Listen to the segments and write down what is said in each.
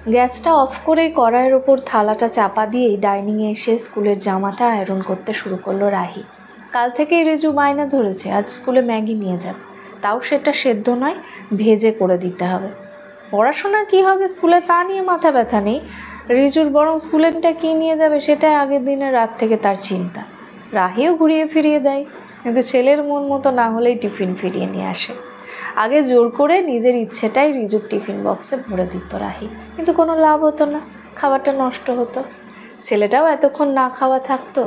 গ্যাসটা অফ করে কড়াইয়ের ওপর থালাটা চাপা দিয়েই ডাইনিংয়ে এসে স্কুলের জামাটা আয়রন করতে শুরু করলো রাহি। কাল থেকেই রিজু বায়না ধরেছে আজ স্কুলে ম্যাগি নিয়ে যাবে, তাও সেটা সেদ্ধ নয়, ভেজে করে দিতে হবে। পড়াশোনা কি হবে স্কুলে তা নিয়ে মাথা ব্যথা নেই, রিজুর বরং স্কুলেরটা কী নিয়ে যাবে সেটাই আগের দিনের রাত থেকে তার চিন্তা। রাহিও ঘুরিয়ে ফিরিয়ে দেয়, কিন্তু ছেলের মন মতো না হলেই টিফিন ফিরিয়ে নিয়ে আসে। আগে জোর করে নিজের ইচ্ছেটাই রিজুর টিফিন বক্সে ভরে দিত রাহি, কিন্তু কোনো লাভ হতো না, খাবারটা নষ্ট হতো। ছেলেটাও এতক্ষণ না খাওয়া থাকতো।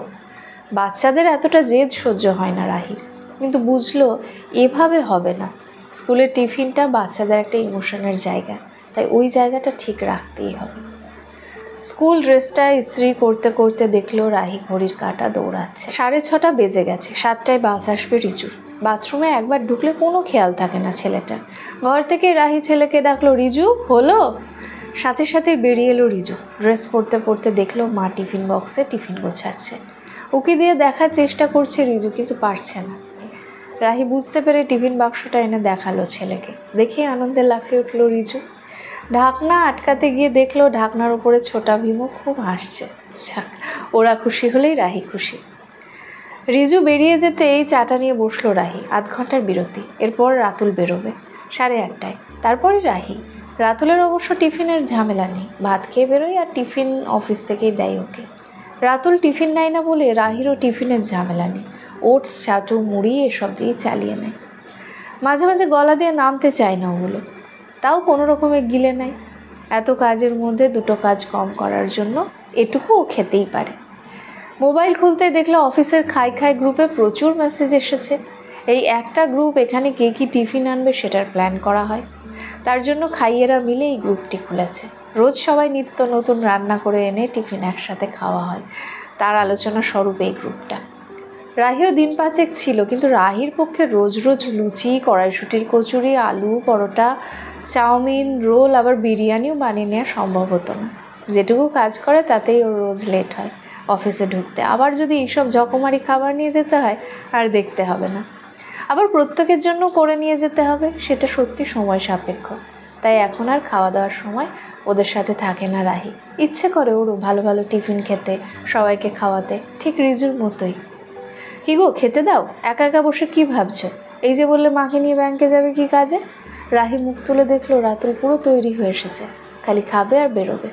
বাচ্চাদের এতটা জেদ সহ্য হয় না রাহির, কিন্তু বুঝলো এভাবে হবে না। স্কুলের টিফিনটা বাচ্চাদের একটা ইমোশনের জায়গা, তাই ওই জায়গাটা ঠিক রাখতেই হবে। স্কুল ড্রেসটা ইস্ত্রি করতে করতে দেখলো রাহি ঘড়ির কাঁটা দৌড়াচ্ছে। 6:30 বেজে গেছে, 7টায় বাস আসবে রিজুর। বাথরুমে একবার ঢুকলে কোনো খেয়াল থাকে না ছেলেটা। ঘর থেকে রাহি ছেলেকে ডাকলো, রিজু হলো? সাথে সাথে বেরিয়ে এলো রিজু। ড্রেস পরতে পরতে দেখলো মা টিফিন বক্সে টিফিন গোছাচ্ছে। উকি দিয়ে দেখার চেষ্টা করছে রিজু, কিন্তু পারছে না। রাহি বুঝতে পেরে টিফিন বাক্সটা এনে দেখালো ছেলেকে। দেখে আনন্দে লাফিয়ে উঠল রিজু। ঢাকনা আটকাতে গিয়ে দেখলো ঢাকনার উপরে ছোটা ভীমও খুব হাসছে। যাক, ওরা খুশি হলেই রাহি খুশি। রিজু বেরিয়ে যেতে এই চাটা নিয়ে বসলো রাহি। 8 ঘন্টার বিরতি, এরপর রাতুল বেরোবে 8:30টায়, তারপরে রাহি। রাতুলের অবশ্য টিফিনের ঝামেলা নেই, ভাত খেয়ে বেরোয় আর টিফিন অফিস থেকেই দেয় ওকে। রাতুল টিফিন নেয় না বলে রাহিরও টিফিনের ঝামেলা নেই, ওটস চাটু মুড়ি এসব দিয়ে চালিয়ে নেয়। মাঝে মাঝে গলা দিয়ে নামতে চায় না ওগুলো, তাও কোনো রকমে গিলে নেয়। এত কাজের মধ্যে 2টো কাজ কম করার জন্য এটুকু ও খেতেই পারে। মোবাইল খুলতে দেখলো অফিসের খাই খাই গ্রুপে প্রচুর মেসেজ এসেছে। এই একটা গ্রুপ, এখানে কে কী টিফিন আনবে সেটার প্ল্যান করা হয়। তার জন্য খাইয়েরা মিলে এই গ্রুপটি খুলেছে। রোজ সবাই নিত্য নতুন রান্না করে এনে টিফিন একসাথে খাওয়া হয়, তার আলোচনা স্বরূপ এই গ্রুপটা। রাহিও দিন 5 ছিল, কিন্তু রাহির পক্ষে রোজ রোজ লুচি, কড়াইশুটির কচুরি, আলু পরোটা, চাউমিন, রোল আবার বিরিয়ানিও বানিয়ে নেওয়া সম্ভব হতো না। যেটুকু কাজ করে তাতেই ওর রোজ লেট হয় অফিসে ঢুকতে। আবার যদি এইসব জকমারি খাবার নিয়ে যেতে হয় আর দেখতে হবে না। আবার প্রত্যেকের জন্য করে নিয়ে যেতে হবে, সেটা সত্যি সময় সাপেক্ষ। তাই এখন আর খাওয়া দাওয়ার সময় ওদের সাথে থাকে না রাহি। ইচ্ছে করে ওরও ভালো ভালো টিফিন খেতে, সবাইকে খাওয়াতে, ঠিক রিজুর মতোই। কি গো, খেতে দাও, একা একা বসে কি ভাবছো? এই যে বললে মাকে নিয়ে ব্যাংকে যাবে, কি কাজে? রাহি মুখ তুলে দেখলো রাতুল পুরো তৈরি হয়ে এসেছে, খালি খাবে আর বেরোবে।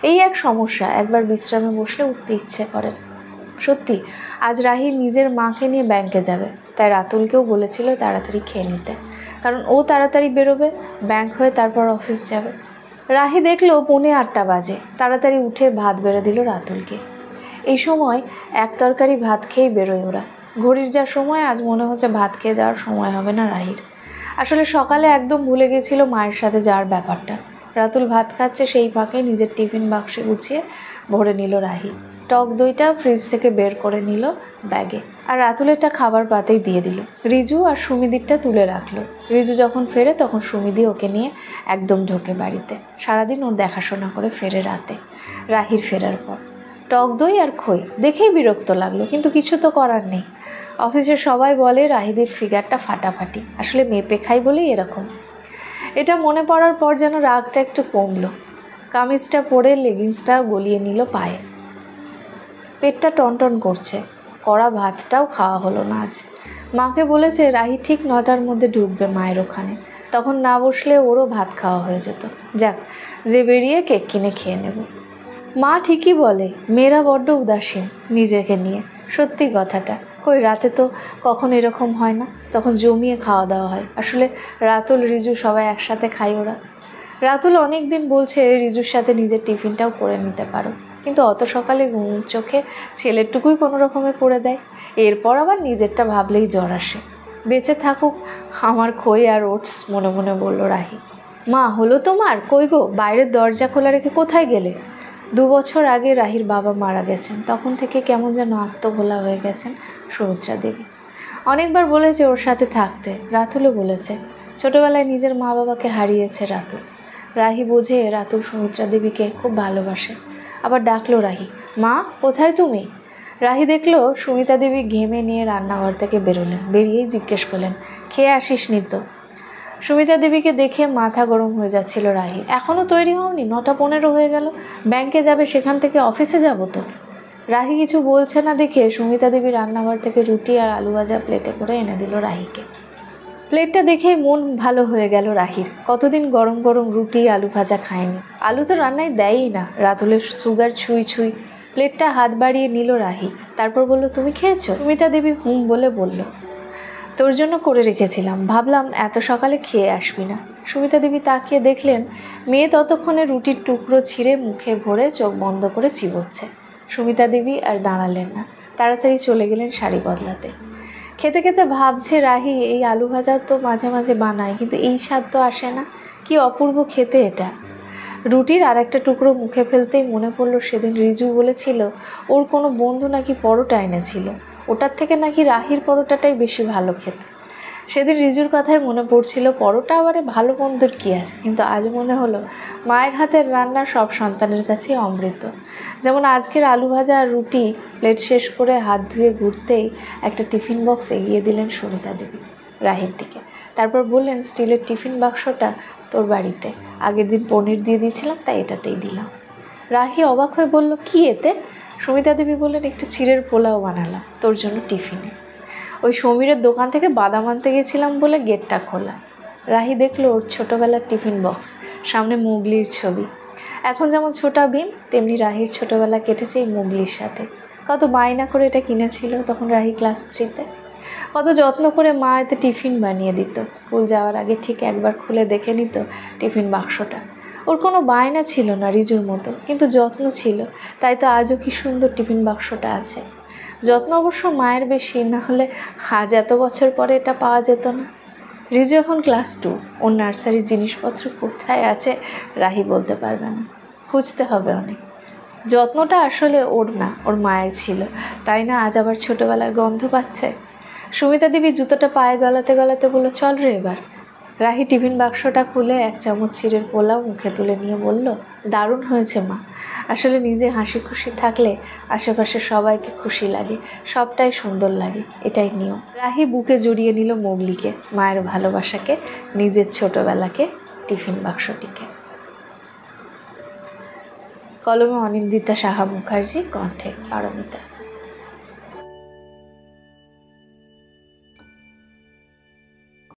এই এক সমস্যা, একবার বিশ্রামে বসলে উঠতে ইচ্ছে করে। সত্যি আজ রাহি নিজের মাকে নিয়ে ব্যাংকে যাবে, তাই রাতুলকেও বলেছিল তাড়াতাড়ি খেয়ে নিতে, কারণ ও তাড়াতাড়ি বেরোবে, ব্যাংক হয়ে তারপর অফিস যাবে। রাহি দেখলো 7:45 বাজে, তাড়াতাড়ি উঠে ভাত বেড়ে দিল রাতুলকে। এই সময় এক তরকারি ভাত খেয়েই বেরোয় ওরা। ঘড়ির যা সময়, আজ মনে হচ্ছে ভাত খেয়ে যাওয়ার সময় হবে না রাহির। আসলে সকালে একদম ভুলে গেছিল মায়ের সাথে যাওয়ার ব্যাপারটা। রাতুল ভাত খাচ্ছে, সেই ফাঁকে নিজের টিফিন বাক্সে গুছিয়ে ভরে নিল রাহি। টক দইটা ফ্রিজ থেকে বের করে নিল ব্যাগে, আর রাতুলেরটা খাবার পাতেই দিয়ে দিল। রিজু আর সুমিদিরটা তুলে রাখলো। রিজু যখন ফেরে তখন সুমিদি ওকে নিয়ে একদম ঢোকে বাড়িতে। সারাদিন ওর দেখাশোনা করে ফেরে রাতে। রাহির ফেরার পর টক দই আর খই দেখেই বিরক্ত লাগলো, কিন্তু কিছু তো করার নেই। অফিসের সবাই বলে রাহিদির ফিগারটা ফাটাফাটি, আসলে মেপে খাই বলেই এরকম। এটা মনে পড়ার পর যেন রাগটা একটু কমলো। কামিজটা পরে লেগিংসটা গলিয়ে নিল পায়ে। পেটটা টনটন করছে, কড়া ভাতটাও খাওয়া হলো না আজ। মাকে বলেছে রাহি ঠিক 9টার মধ্যে ঢুকবে মায়ের ওখানে, তখন না বসলে ওরও ভাত খাওয়া হয়ে যেত। যাক, যে বেরিয়ে কেক কিনে খেয়ে নেব। মা ঠিকই বলে, মেয়েরা বড্ড উদাসীন নিজেকে নিয়ে। সত্যি কথাটা, কই রাতে তো কখন এরকম হয় না, তখন জমিয়ে খাওয়া দাওয়া হয়। আসলে রাতুল, রিজু সবাই একসাথে খাই ওরা। রাতুল অনেক দিন বলছে রিজুর সাথে নিজের টিফিনটাও করে নিতে পারো, কিন্তু অত সকালে ঘুম চোখে ছেলেরটুকুই কোনো রকমে করে দেয়। এরপর আবার নিজেরটা ভাবলেই জ্বর আসে। বেঁচে থাকুক আমার খই আর ওটস, মনে মনে বলল রাহি। মা, হলো তোমার? কই গো, বাইরের দরজা খোলা রেখে কোথায় গেলে? 2 বছর আগে রাহির বাবা মারা গেছেন, তখন থেকে কেমন যেন আত্মভোলা হয়ে গেছেন সুমিত্রা দেবী। অনেকবার বলেছে ওর সাথে থাকতে, রাতুলও বলেছে। ছোটবেলায় নিজের মা বাবাকে হারিয়েছে রাতুল। রাহি বোঝে রাতুল সুমিত্রা দেবীকে খুব ভালোবাসে। আবার ডাকলো রাহি, মা কোথায় তুমি? রাহি দেখলো সুমিতা দেবী ঘেমে নিয়ে রান্নাঘর থেকে বেরোলেন। বেরিয়েই জিজ্ঞেস করলেন, খেয়ে আসিস নি তো? সুমিতা দেবীকে দেখে মাথা গরম হয়ে যাচ্ছিল রাহির। এখনও তৈরি হওনি? 9:15 হয়ে গেল। ব্যাংকে যাবে, সেখান থেকে অফিসে যাব তো। রাহি কিছু বলছে না দেখে সুমিতা দেবী রান্নাঘর থেকে রুটি আর আলু ভাজা প্লেটে করে এনে দিল রাহিকে। প্লেটটা দেখেই মন ভালো হয়ে গেল রাহির। কতদিন গরম গরম রুটি আলু ভাজা খায়নি। আলু তো রান্নায় দেয়ই না। রাতুলের সুগার ছুঁই ছুঁই। প্লেটটা হাত বাড়িয়ে নিল রাহি। তারপর বলল, তুমি খেয়েছো? সুমিতা দেবী হুম বলে বলল, তোর জন্য করে রেখেছিলাম, ভাবলাম এত সকালে খেয়ে আসবি না। সুমিতা দেবী তাকিয়ে দেখলেন মেয়ে ততক্ষণে রুটির টুকরো ছিঁড়ে মুখে ভরে চোখ বন্ধ করে চিবোচ্ছে। সুমিতা দেবী আর দাঁড়ালেন না, তাড়াতাড়ি চলে গেলেন শাড়ি বদলাতে। খেতে খেতে ভাবছে রাহি, এই আলু ভাজা তো মাঝে মাঝে বানায়, কিন্তু এই স্বাদ তো আসে না। কি অপূর্ব খেতে এটা। রুটির আর একটা টুকরো মুখে ফেলতেই মনে পড়ল সেদিন রিজু বলেছিল ওর কোনো বন্ধু নাকি পরোটা এনেছিল, ওটার থেকে নাকি রাহির পরোটাটাই বেশি ভালো খেতে। সেদিন রিজুর কথাই মনে পড়ছিল, পরোটা আবারে ভালো মন্দের কী আছে, কিন্তু আজ মনে হলো মায়ের হাতের রান্না সব সন্তানের কাছেই অমৃত। যেমন আজকের আলু ভাজা আর রুটি প্লেট শেষ করে হাত ধুয়ে ঘুরতেই একটা টিফিন বক্স এগিয়ে দিলেন সুমিতা দেবী রাহির দিকে। তারপর বললেন, স্টিলের টিফিন বাক্সটা তোর বাড়িতে, আগের দিন পনির দিয়ে দিয়েছিলাম তাই এটাতেই দিলাম। রাহি অবাক হয়ে বলল, কি এতে? সুমিতা দেবী বললেন, একটু চিড়ের পোলাও বানালাম তোর জন্য টিফিনে। ওই সমীরের দোকান থেকে বাদাম আনতে গেছিলাম বলে গেটটা খোলা। রাহি দেখলো ওর ছোটোবেলার টিফিন বক্স, সামনে মুগলির ছবি। এখন যেমন ছোটা ভীম, তেমনি রাহির ছোটোবেলা কেটেছে এই মুগলির সাথে। কত বায়না করে এটা কিনেছিল তখন রাহি ক্লাস 3-তে। কত যত্ন করে মা এতে টিফিন বানিয়ে দিত। স্কুল যাওয়ার আগে ঠিক একবার খুলে দেখে নিত টিফিন বাক্সটা। ওর কোনো বায়না ছিল না রিজুর মতো, কিন্তু যত্ন ছিল। তাই তো আজও কি সুন্দর টিফিন বাক্সটা আছে। যত্ন অবশ্য মায়ের বেশি, না হলে আজ এত বছর পরে এটা পাওয়া যেত না। রিজু এখন ক্লাস 2, ওর নার্সারির জিনিসপত্র কোথায় আছে রাহি বলতে পারবে না, খুঁজতে হবে অনেক। যত্নটা আসলে ওর না, ওর মায়ের ছিল, তাই না আজ আবার ছোটোবেলার গন্ধ পাচ্ছে। সুমিতা দেবী জুতোটা পায়ে গলাতে গলাতে বলল, চল রে এবার। রাহি টিফিন বাক্সটা খুলে 1 চামচ চিড়ের পোলাও মুখে তুলে নিয়ে বলল, দারুণ হয়েছে মা। আসলে নিজে হাসি খুশি থাকলে আশেপাশে সবাইকে খুশি লাগে, সবটাই সুন্দর লাগে, এটাই নিয়ম। রাহি বুকে জড়িয়ে নিল মোগলিকে, মায়ের ভালোবাসাকে, নিজের ছোটবেলাকে, টিফিন বাক্সটিকে। কলমে অনিন্দিতা সাহা মুখার্জি, কণ্ঠে পারমিতা।